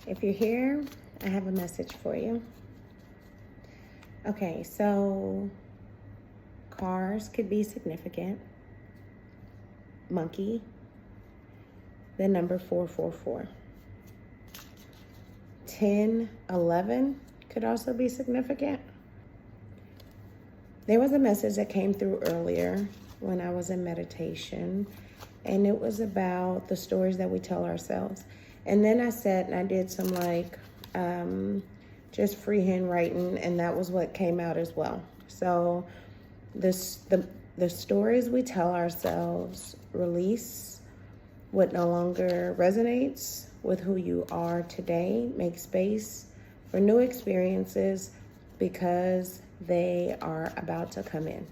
If you're here, I have a message for you. Okay, so cars could be significant. Monkey, the number 444. 1011 could also be significant. There was a message that came through earlier when I was in meditation, and it was about the stories that we tell ourselves. And then I sat and I did some just freehand writing, and that was what came out as well. So the stories we tell ourselves release what no longer resonates with who you are today. Make space for new experiences because they are about to come in,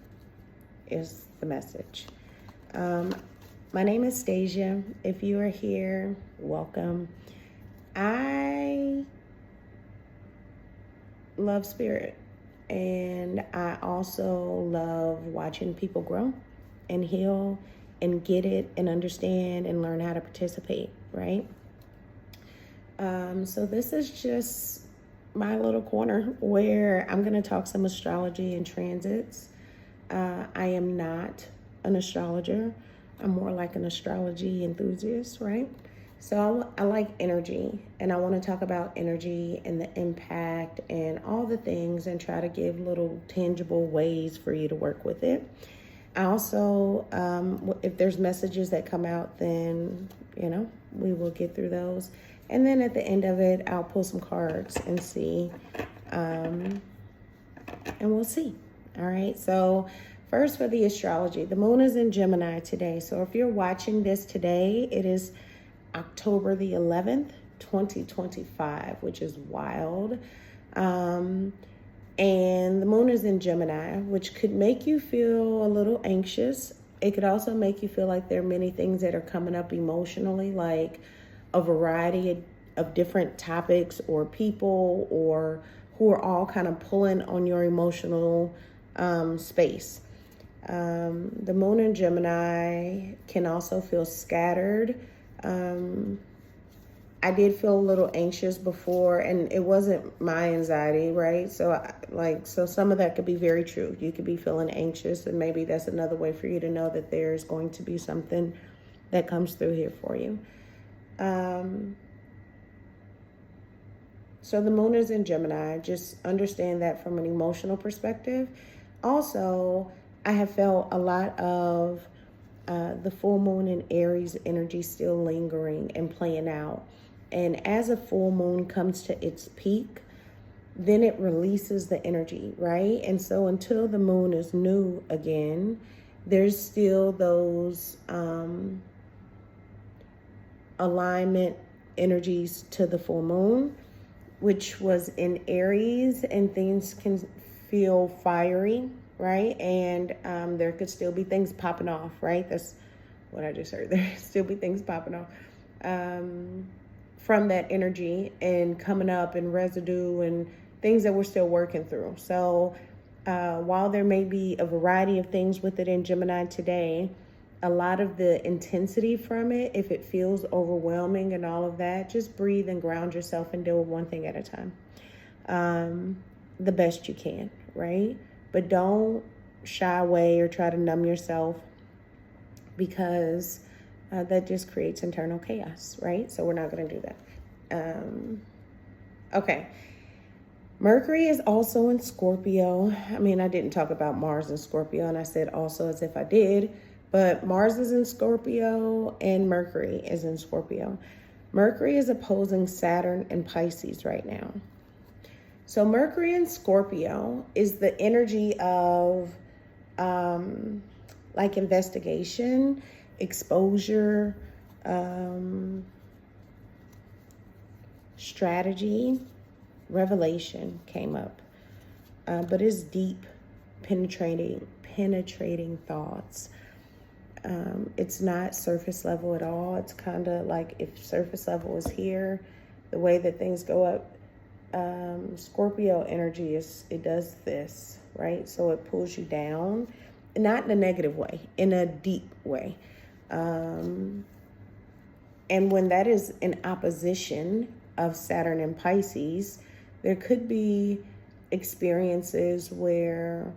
is the message. My name is Stasia. If you are here, welcome. I love spirit, and I also love watching people grow and heal and get it and understand and learn how to participate, right? So this is just my little corner where I'm going to talk some astrology and transits. I am not an astrologer. I'm more like an astrology enthusiast, right? So I like energy, and I want to talk about energy and the impact and all the things and try to give little tangible ways for you to work with it. I also, if there's messages that come out, then, we will get through those. And then at the end of it, I'll pull some cards and see, and we'll see. All right. So first, for the astrology, the moon is in Gemini today. So if you're watching this today, it is October the 11th, 2025, which is wild. And the moon is in Gemini, which could make you feel a little anxious. It could also make you feel like there are many things that are coming up emotionally, like a variety of different topics or people, or who are all kind of pulling on your emotional space. The moon in Gemini can also feel scattered. I did feel a little anxious before, and it wasn't my anxiety, right? So some of that could be very true. You could be feeling anxious, and maybe that's another way for you to know that there's going to be something that comes through here for you. So the moon is in Gemini. Just understand that from an emotional perspective. Also, I have felt a lot of the full moon in Aries energy still lingering and playing out. And as a full moon comes to its peak, then it releases the energy, right? And so until the moon is new again, there's still those alignment energies to the full moon, which was in Aries, and things can feel fiery, right? And there could still be things popping off, right? That's what I just heard. There still be things popping off from that energy and coming up, and residue and things that we're still working through. So while there may be a variety of things with it in Gemini today, a lot of the intensity from it, if it feels overwhelming and all of that, just breathe and ground yourself and deal with one thing at a time, the best you can, right? But don't shy away or try to numb yourself, because that just creates internal chaos, right? So we're not going to do that. Okay. Mercury is also in Scorpio. I mean, I didn't talk about Mars in Scorpio, and I said also as if I did, but Mars is in Scorpio and Mercury is in Scorpio. Mercury is opposing Saturn and Pisces right now. So Mercury in Scorpio is the energy of investigation, exposure, strategy, revelation came up. But it's deep, penetrating thoughts. It's not surface level at all. It's kind of like if surface level was here, the way that things go up, Scorpio energy it does this, right? So it pulls you down, not in a negative way, in a deep way. And when that is in opposition of Saturn in Pisces, there could be experiences where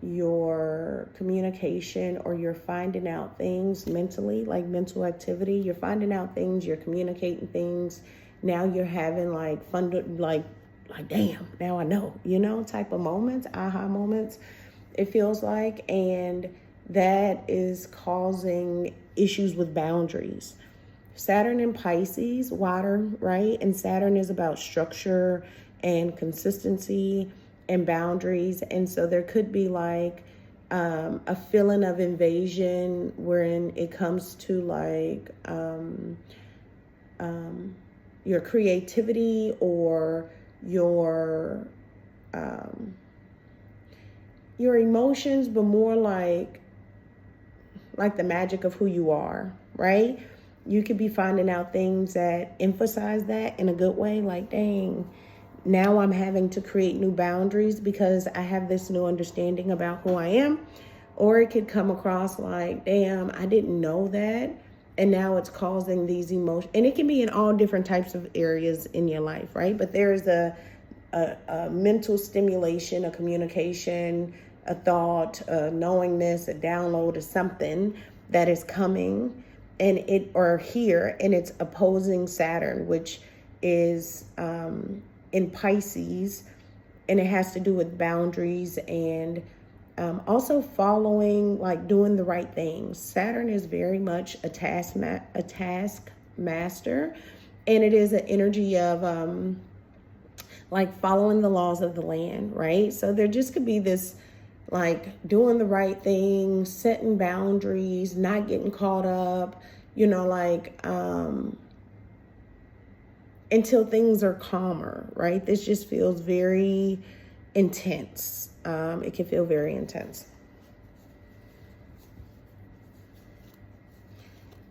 your communication, or you're finding out things mentally, like mental activity, you're finding out things, you're communicating things. Now you're having like fun, like damn, now I know, type of moments, aha moments, it feels like. And that is causing issues with boundaries. Saturn in Pisces, water, right? And Saturn is about structure and consistency and boundaries. And so there could be like a feeling of invasion wherein it comes to like your creativity, or your emotions, but more like the magic of who you are, right? You could be finding out things that emphasize that in a good way, like, dang, now I'm having to create new boundaries because I have this new understanding about who I am. Or it could come across like, damn, I didn't know that. And now it's causing these emotions. And it can be in all different types of areas in your life, right? But there is a mental stimulation, a communication, a thought, a knowingness, a download, or something that is coming and it's opposing Saturn, which is in Pisces, and it has to do with boundaries and also following, like doing the right things. Saturn is very much a task master, and it is an energy of like following the laws of the land, right? So there just could be this like doing the right thing, setting boundaries, not getting caught up, until things are calmer, right? This just feels very intense. It can feel very intense.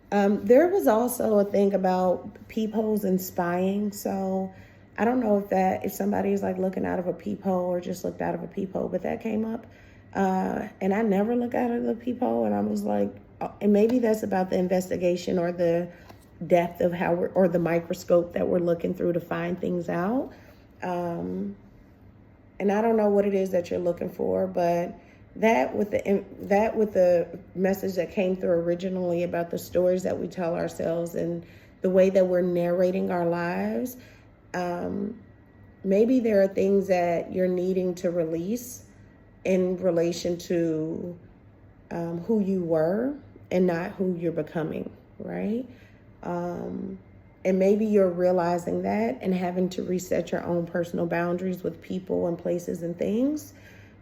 There was also a thing about peepholes and spying. So I don't know if somebody is like looking out of a peephole or just looked out of a peephole, but that came up. And I never look out of the peephole, and I was like, and maybe that's about the investigation or the depth of or the microscope that we're looking through to find things out. And I don't know what it is that you're looking for, but that with the message that came through originally about the stories that we tell ourselves and the way that we're narrating our lives, maybe there are things that you're needing to release in relation to who you were and not who you're becoming, right? And maybe you're realizing that and having to reset your own personal boundaries with people and places and things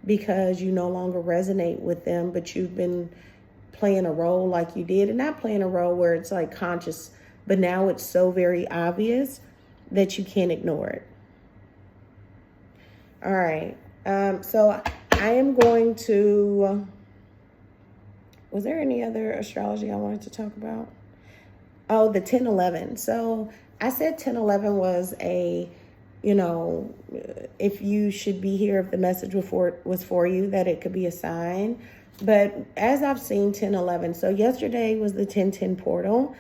because you no longer resonate with them, but you've been playing a role like you did, and not playing a role where it's like conscious, but now it's so very obvious that you can't ignore it. All right. So I am going to, was there any other astrology I wanted to talk about? Oh, the 1011. So I said 1011 was if you should be here, if the message was for you, that it could be a sign. But as I've seen 1011, so yesterday was the 1010 portal.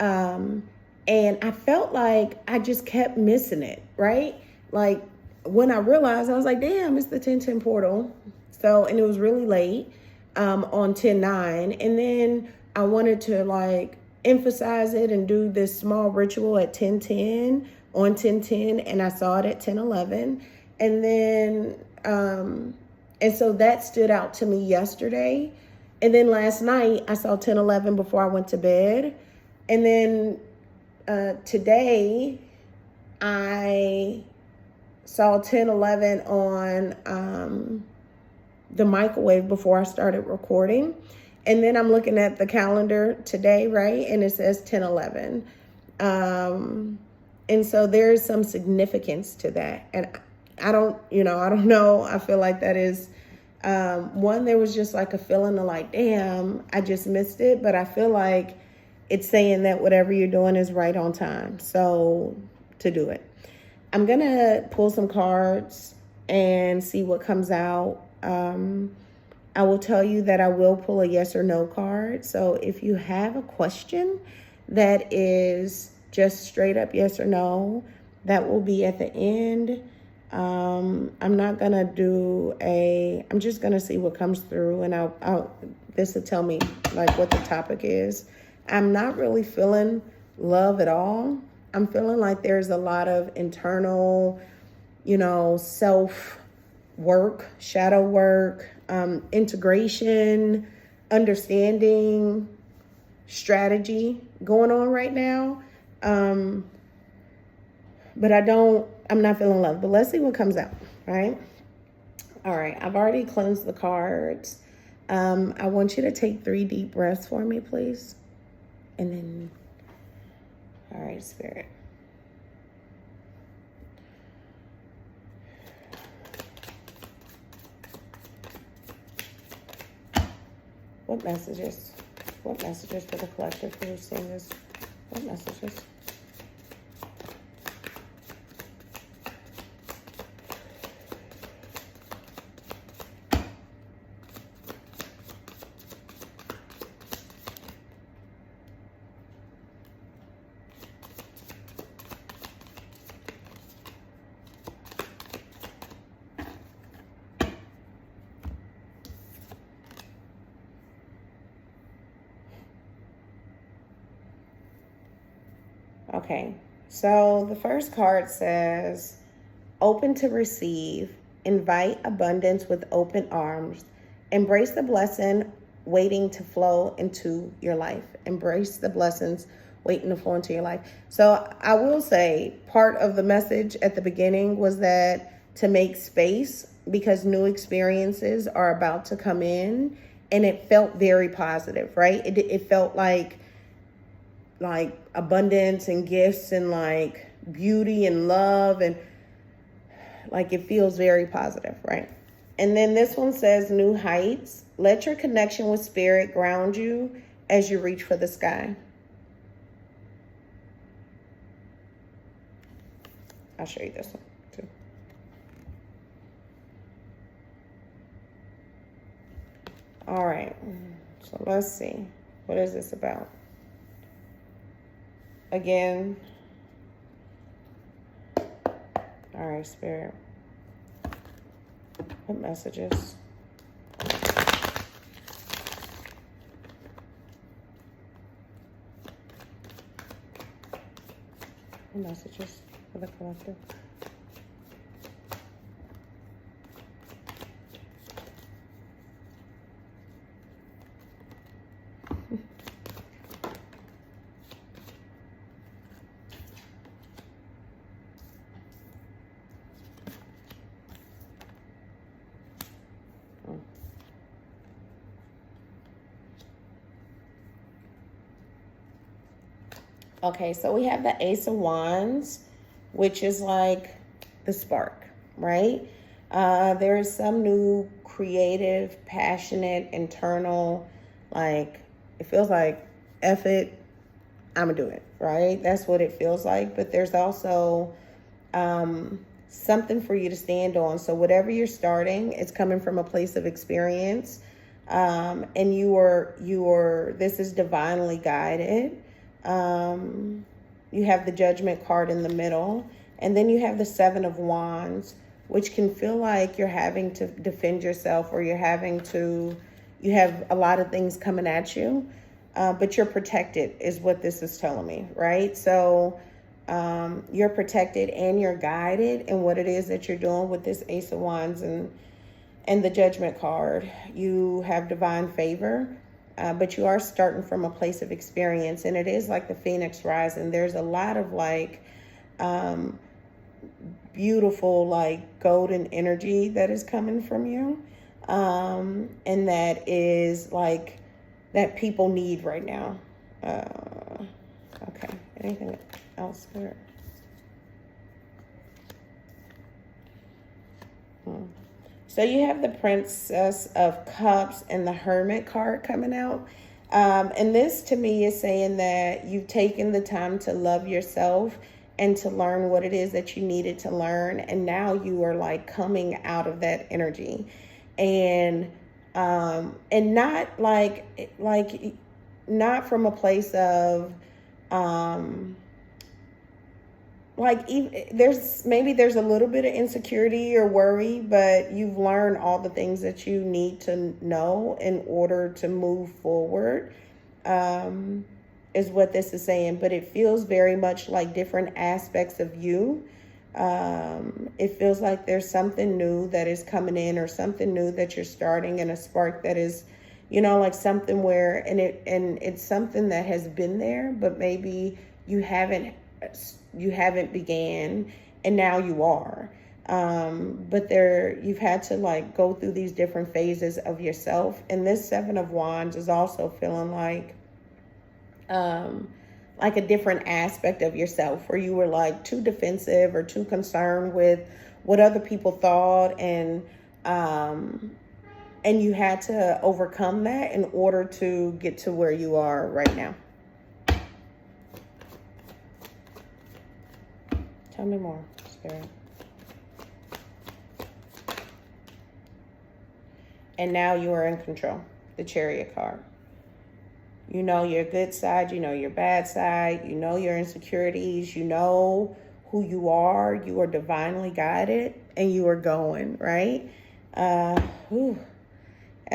And I felt like I just kept missing it, right? Like when I realized, I was like, damn, it's the 1010 portal. So, and it was really late on 10/9. And then I wanted to like emphasize it and do this small ritual at 10:10 on 10:10, and I saw it at 10:11. And then and so that stood out to me yesterday. And then last night I saw 10:11 before I went to bed. And then today I saw 10:11 on the microwave before I started recording. And then I'm looking at the calendar today, right? And it says 10:11. And so there is some significance to that. And I don't know. I feel like that is, one, there was just like a feeling of like, damn, I just missed it. But I feel like it's saying that whatever you're doing is right on time. So to do it. I'm going to pull some cards and see what comes out. I will tell you that I will pull a yes or no card. So if you have a question that is just straight up yes or no, That will be at the end. I'm not gonna I'm just gonna see what comes through, and this will tell me like what the topic is. I'm not really feeling love at all. I'm feeling like there's a lot of internal, self work, shadow work, integration, understanding, strategy going on right now. But I'm not feeling love. But let's see what comes out, right? All right, I've already cleansed the cards. I want you to take 3 deep breaths for me, please. And then, all right, Spirit. What messages for the collective who's seeing this? What messages? Okay, so the first card says, open to receive, invite abundance with open arms, embrace the blessing waiting to flow into your life. Embrace the blessings waiting to flow into your life. So I will say part of the message at the beginning was that to make space because new experiences are about to come in, and it felt very positive, right? It felt like abundance and gifts and like beauty and love, and like it feels very positive, right? And then this one says new heights. Let your connection with spirit ground you as you reach for the sky. I'll show you this one too. All right, so let's see. What is this about? Again, all right, Spirit. What messages? What messages for the collective? Okay, so we have the Ace of Wands, which is like the spark, right? There is some new creative, passionate, internal, like it feels like F it, I'm gonna do it, right? That's what it feels like. But there's also something for you to stand on. So whatever you're starting, it's coming from a place of experience. And this is divinely guided. You have the Judgment card in the middle, and then you have the Seven of Wands, which can feel like you're having to defend yourself, or you have a lot of things coming at you, but you're protected is what this is telling me, right? So you're protected and you're guided in what it is that you're doing with this Ace of Wands and the Judgment card. You have divine favor. But you are starting from a place of experience, and it is like the Phoenix rising. There's a lot of like beautiful, like golden energy that is coming from you, and that is like that people need right now. Okay, anything else there? So you have the Princess of Cups and the Hermit card coming out. And this to me is saying that you've taken the time to love yourself and to learn what it is that you needed to learn. And now you are like coming out of that energy, and not like, not from a place of, like even there's a little bit of insecurity or worry, but you've learned all the things that you need to know in order to move forward, is what this is saying. But it feels very much like different aspects of you. It feels like there's something new that is coming in, or something new that you're starting, and a spark that is, like something where, and it's something that has been there, but maybe you haven't began, and now you are. But you've had to like go through these different phases of yourself. And this Seven of Wands is also feeling like a different aspect of yourself, where you were like too defensive or too concerned with what other people thought, and you had to overcome that in order to get to where you are right now. Tell me more, Spirit. And now you are in control. The Chariot card. You know your good side. You know your bad side. You know your insecurities. You know who you are. You are divinely guided, and you are going, right? That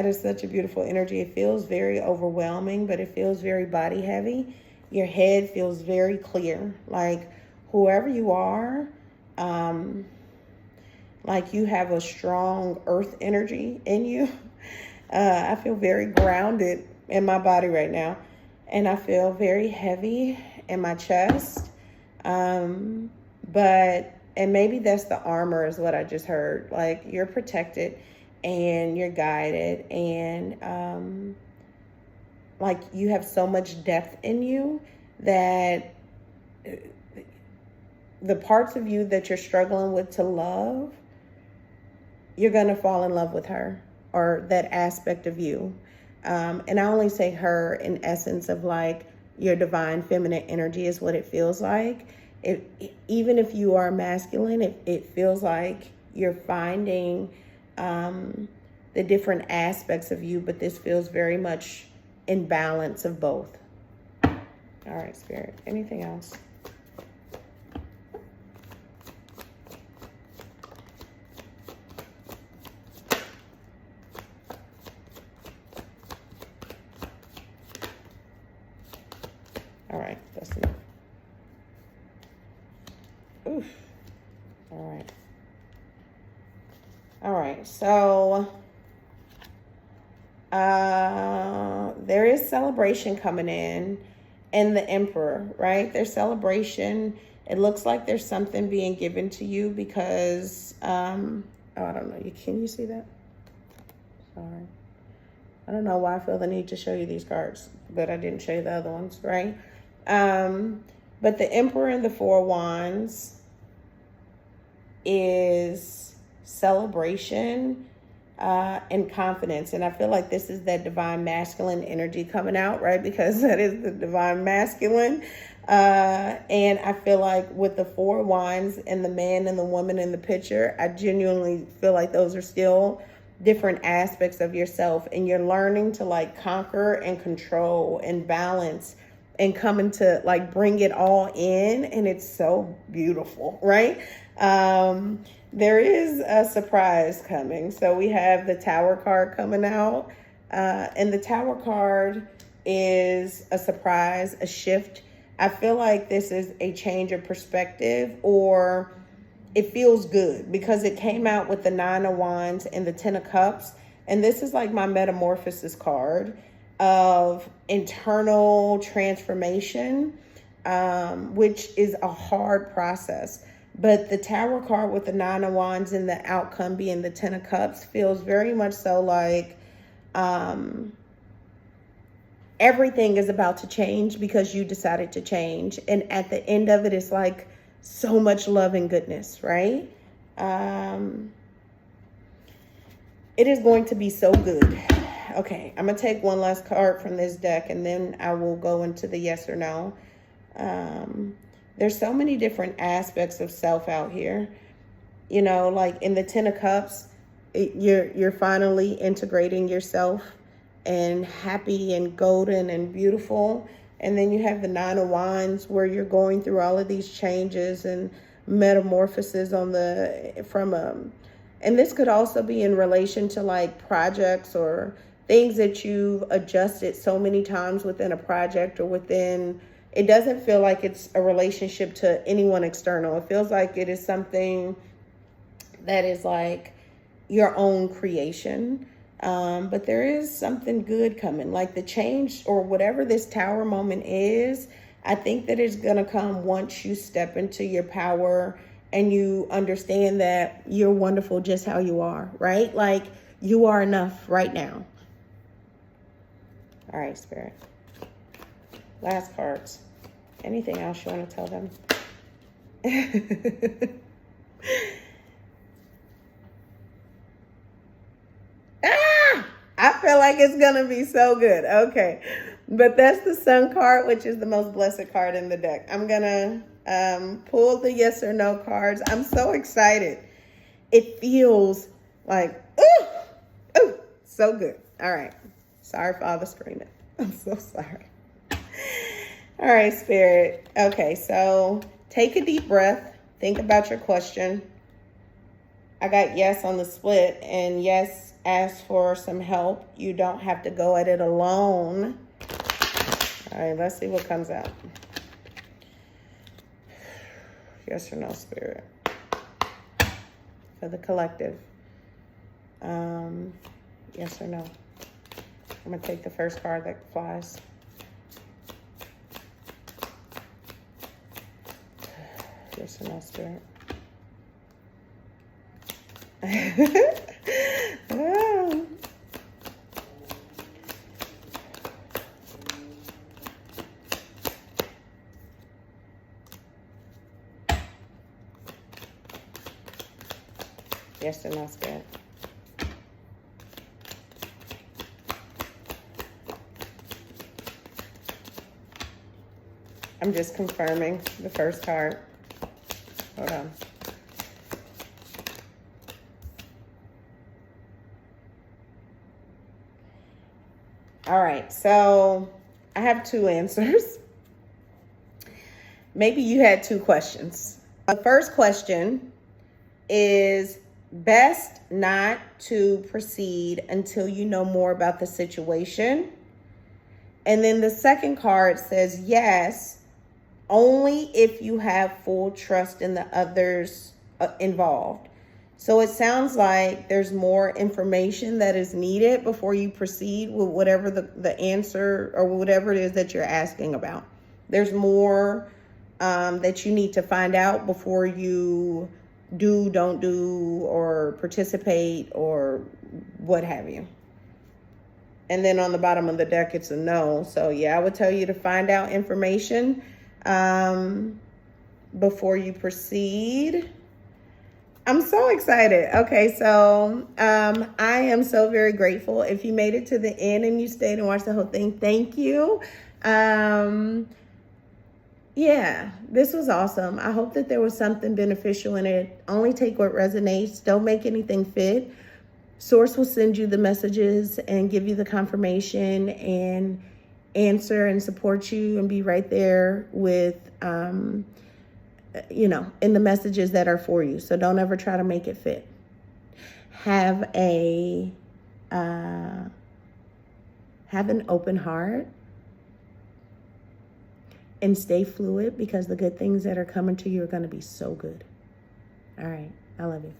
is such a beautiful energy. It feels very overwhelming, but it feels very body heavy. Your head feels very clear. Like, whoever you are, like you have a strong earth energy in you. I feel very grounded in my body right now. And I feel very heavy in my chest. And maybe that's the armor is what I just heard. Like, you're protected and you're guided, and like you have so much depth in you that the parts of you that you're struggling with to love, you're going to fall in love with her, or that aspect of you. And I only say her in essence of like your divine feminine energy is what it feels like. Even if you are masculine, it feels like you're finding the different aspects of you, but this feels very much in balance of both. All right, Spirit. Anything else? All right, that's enough. Oof. All right, so there is celebration coming in, and the Emperor, right? There's celebration. It looks like there's something being given to you because, I don't know. Can you see that? Sorry. I don't know why I feel the need to show you these cards, but I didn't show you the other ones, right? But the Emperor and the Four Wands is celebration and confidence. And I feel like this is that divine masculine energy coming out, right? Because that is the divine masculine. And I feel like with the Four Wands and the man and the woman in the picture, I genuinely feel like those are still different aspects of yourself, and you're learning to like conquer and control and balance and coming to like bring it all in. And it's so beautiful, right? There is a surprise coming. So we have the Tower card coming out, and the Tower card is a surprise, a shift. I feel like this is a change of perspective, or it feels good because it came out with the Nine of Wands and the Ten of Cups. And this is like my metamorphosis card of internal transformation, which is a hard process. But the Tower card with the Nine of Wands and the outcome being the Ten of Cups feels very much so like everything is about to change because you decided to change. And at the end of it, it's like so much love and goodness, right? It is going to be so good. Okay, I'm going to take one last card from this deck, and then I will go into the yes or no. There's so many different aspects of self out here. You know, like in the Ten of Cups, you're finally integrating yourself and happy and golden and beautiful. And then you have the Nine of Wands, where you're going through all of these changes and metamorphosis on the and this could also be in relation to like projects or things that you've adjusted so many times within a project or within. It doesn't feel like it's a relationship to anyone external. It feels like it is something that is like your own creation. But there is something good coming, like the change or whatever this Tower moment is. I think that it's going to come once you step into your power and you understand that you're wonderful just how you are, right? Like you are enough right now. All right, Spirit. Last cards. Anything else you want to tell them? I feel like it's going to be so good. Okay. But that's the Sun card, which is the most blessed card in the deck. I'm going to pull the yes or no cards. I'm so excited. It feels like, ooh, so good. All right. Sorry for all the screaming. I'm so sorry. All right, Spirit. Okay, so take a deep breath. Think about your question. I got yes on the split, and yes, ask for some help. You don't have to go at it alone. All right, let's see what comes out. Yes or no, Spirit. For the collective. Yes or no. I'm going to take the first card that flies. Yes or no, Spirit. Oh. Yes or no, Spirit. I'm just confirming the first card. Hold on. All right, so I have two answers. Maybe you had two questions. The first question is best not to proceed until you know more about the situation. And then the second card says yes, only if you have full trust in the others involved. So it sounds like there's more information that is needed before you proceed with whatever the answer or whatever it is that you're asking about. There's more that you need to find out before you do, don't do, or participate or what have you. And then on the bottom of the deck, it's a no. So yeah, I would tell you to find out information before you proceed. I'm so excited. Okay, so I am so very grateful. If you made it to the end and you stayed and watched the whole thing, thank you. Yeah, this was awesome. I hope that there was something beneficial in it. Only take what resonates. Don't make anything fit. Source will send you the messages and give you the confirmation and answer and support you and be right there with, in the messages that are for you. So don't ever try to make it fit. Have an open heart and stay fluid, because the good things that are coming to you are going to be so good. All right. I love you.